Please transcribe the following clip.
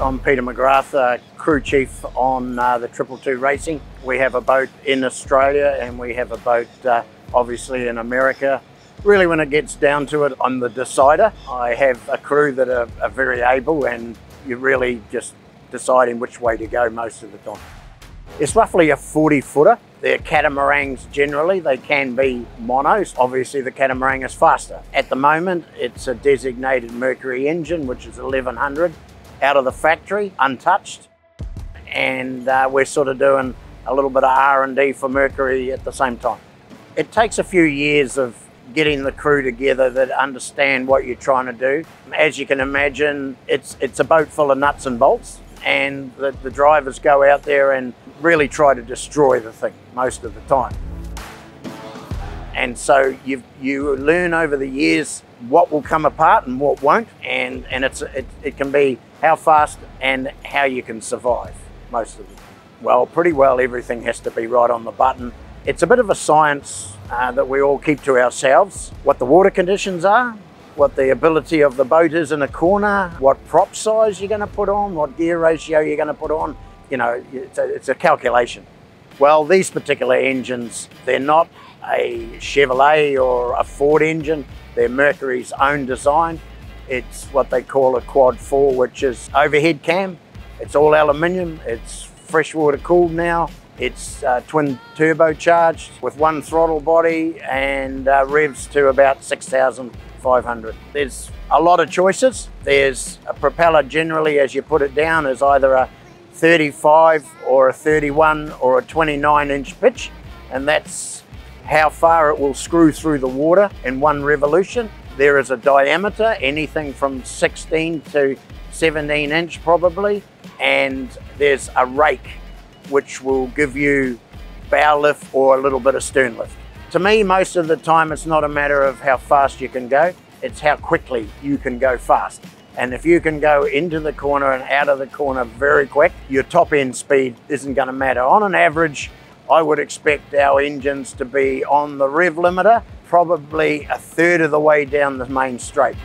I'm Peter McGrath, Crew Chief on the 222 Racing. We have a boat in Australia and we have a boat obviously in America. Really, when it gets down to it, I'm the decider. I have a crew that are very able, and you're really just deciding which way to go most of the time. It's roughly a 40-footer. They're catamarans generally. They can be monos. Obviously, the catamaran is faster. At the moment, it's a designated Mercury engine, which is 1100, out of the factory, untouched. And we're sort of doing a little bit of R&D for Mercury at the same time. It takes a few years of getting the crew together that understand what you're trying to do. As you can imagine, it's a boat full of nuts and bolts, and the drivers go out there and really try to destroy the thing most of the time. And so you learn over the years what will come apart and what won't, and it can be how fast and how you can survive most of it. Well, pretty well everything has to be right on the button. It's a bit of a science that we all keep to ourselves. What the water conditions are, what the ability of the boat is in a corner, what prop size you're going to put on, what gear ratio you're going to put on. You know, it's a calculation. Well, these particular engines, they're not a Chevrolet or a Ford engine. They're Mercury's own design. It's what they call a quad 4, which is overhead cam. It's all aluminium. It's freshwater cooled now. It's twin turbocharged with one throttle body and revs to about 6,500. There's a lot of choices. There's a propeller generally, as you put it down, is either a 35 or a 31 or a 29-inch pitch, and that's how far it will screw through the water in one revolution. There is a diameter, anything from 16 to 17 inch probably, and there's a rake which will give you bow lift or a little bit of stern lift. To me, most of the time, it's not a matter of how fast you can go, it's how quickly you can go fast. And if you can go into the corner and out of the corner very quick, your top end speed isn't going to matter. On an average, I would expect our engines to be on the rev limiter, probably a third of the way down the main straight.